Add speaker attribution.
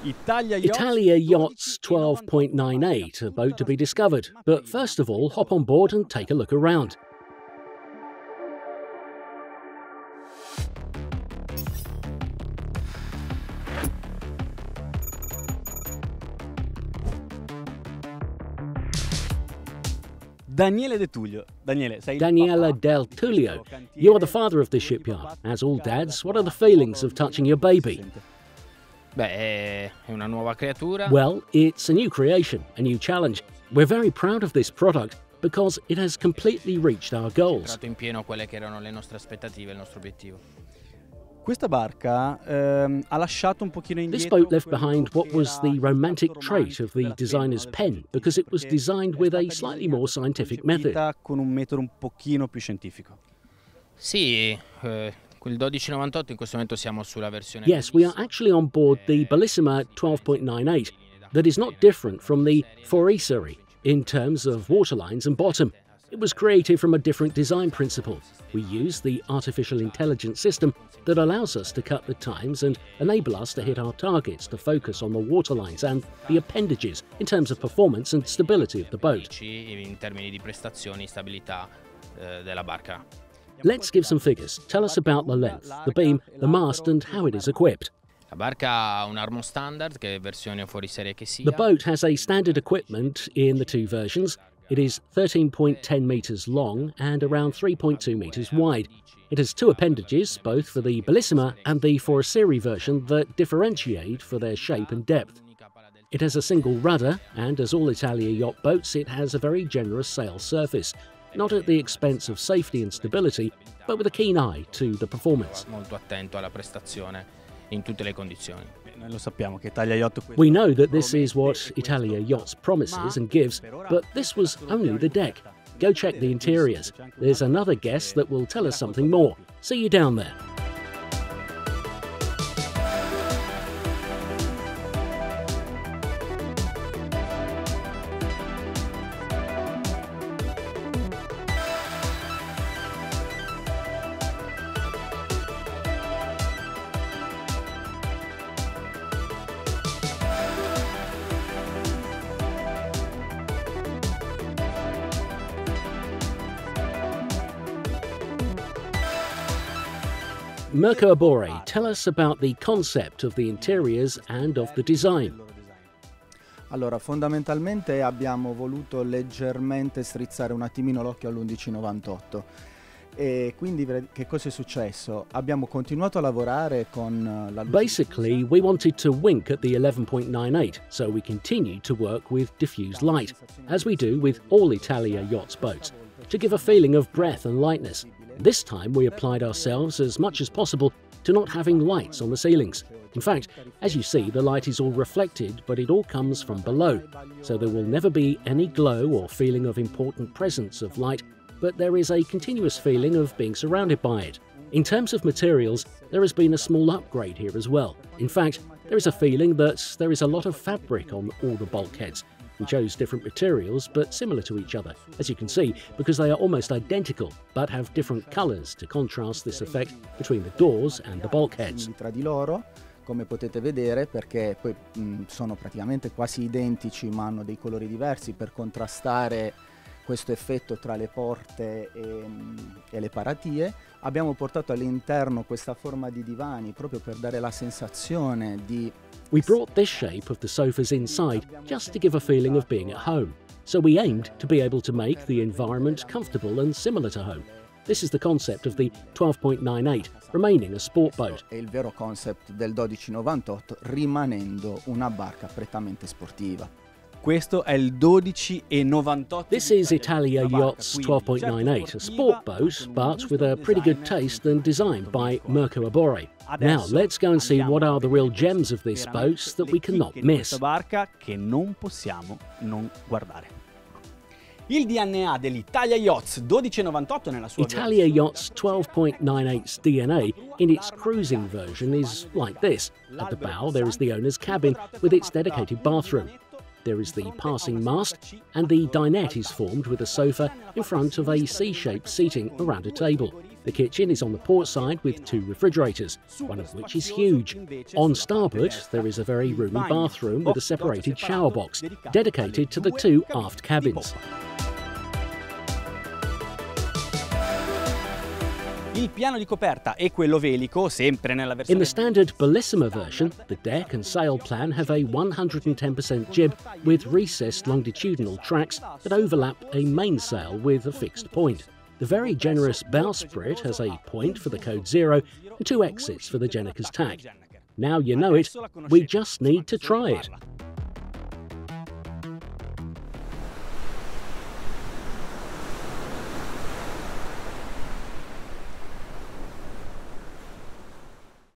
Speaker 1: Italia Yachts 12.98, a boat to be discovered. But first of all, hop on board and take a look around.
Speaker 2: Daniele
Speaker 1: Daniele Del Tullio, you are the father of this shipyard. As all dads, what are the feelings of touching your baby?
Speaker 3: Beh, è una nuova creatura.
Speaker 1: Well, it's a new creation, a new challenge. We're very proud of this product because it has completely reached our goals.
Speaker 3: Entrato in pieno quelle che erano le nostre aspettative, il nostro obiettivo.
Speaker 2: Questa barca ha lasciato un pochino indietro.
Speaker 1: This boat left behind what was the romantic trait of the designer's pen because it was designed with a slightly more scientific method.
Speaker 2: Con un metodo un pochino più scientifico.
Speaker 3: Sì, quel 1298 in questo momento siamo sulla versione.
Speaker 1: Yes, we are actually on board the Bellissima 12.98 that is not different from the Forestieri in terms of waterlines and bottom. It was created from a different design principle. We use the artificial intelligence system that allows us to cut the times and enable us to hit our targets to focus on the waterlines and the appendages in terms of performance and stability of the boat.
Speaker 3: In termini di prestazioni e stabilità della barca.
Speaker 1: Let's give some figures. Tell us about the length, the beam, the mast and how it is equipped.
Speaker 3: La barca ha un armo standard che è versione fuori serie che sia.
Speaker 1: The boat has a standard equipment in the two versions. It is 13.10 metres long and around 3.2 metres wide. It has two appendages, both for the Bellissima and the Forestieri version, that differentiate for their shape and depth. It has a single rudder, and as all Italia yacht boats, it has a very generous sail surface, not at the expense of safety and stability, but with a keen eye to the performance.
Speaker 3: Molto attento alla prestazione in tutte le condizioni.
Speaker 2: Noi lo sappiamo che Italia Yacht.
Speaker 1: We know that this is what Italia Yachts promises and gives, but this was only the deck. Go check the interiors. There's another guest that will tell us something more. See you down there. Mirko Abore, tell us about the concept of the interiors and of the design.
Speaker 4: Allora, fondamentalmente abbiamo voluto leggermente strizzare un attimino l'occhio all'1198 e quindi che cosa è successo? Abbiamo continuato a lavorare con la luce.
Speaker 1: Basically, we wanted to wink at the 11.98, so we continued to work with diffused light, as we do with all Italia Yachts boats, to give a feeling of breadth and lightness. This time we applied ourselves as much as possible to not having lights on the ceilings. In fact, as you see, the light is all reflected, but it all comes from below, so there will never be any glow or feeling of important presence of light, but there is a continuous feeling of being surrounded by it. In terms of materials, there has been a small upgrade here as well. In fact, there is a feeling that there is a lot of fabric on all the bulkheads. We chose different materials, but similar to each other, as you can see, because they are almost identical, but have different colours to contrast this effect between the doors and the bulkheads.
Speaker 4: Tra di loro, come potete vedere, perché poi sono praticamente quasi identici, ma hanno dei colori diversi per contrastare questo effetto tra le porte e le paratie. Abbiamo portato all'interno questa forma di divani proprio per dare la sensazione di...
Speaker 1: We brought this shape of the sofas inside just to give a feeling of being at home. So we aimed to be able to make the environment comfortable and similar to home. This is the concept of the 12.98, remaining a sport boat.
Speaker 4: È il vero concept del 1298, rimanendo una barca prettamente sportiva.
Speaker 2: Questo è il 1298.
Speaker 1: This is Italia Yachts 12.98, a sport boat, but with a pretty good taste and design by Mirko Abore. Now let's go and see what are the real gems of this boat that we cannot miss.
Speaker 2: Questa barca che non possiamo non guardare. Il DNA dell'Italia Yachts 1298 nella sua
Speaker 1: Italia Yachts 12.98's DNA in its cruising version is like this. At the bow there is the owner's cabin with its dedicated bathroom. there is the passing mast, and the dinette is formed with a sofa in front of a C-shaped seating around a table. The kitchen is on the port side with 2 refrigerators, one of which is huge. On starboard, there is a very roomy bathroom with a separated shower box, dedicated to the 2 aft cabins.
Speaker 2: Il piano di coperta e quello velico, sempre nella
Speaker 1: In
Speaker 2: versione
Speaker 1: the standard Bellissima version, the deck and sail plan have a 110% jib with recessed longitudinal tracks that overlap a mainsail with a fixed point. The very generous bowsprit has a point for the code 0 and 2 exits for the Gennaker's tack. Now you know it, we just need to try it.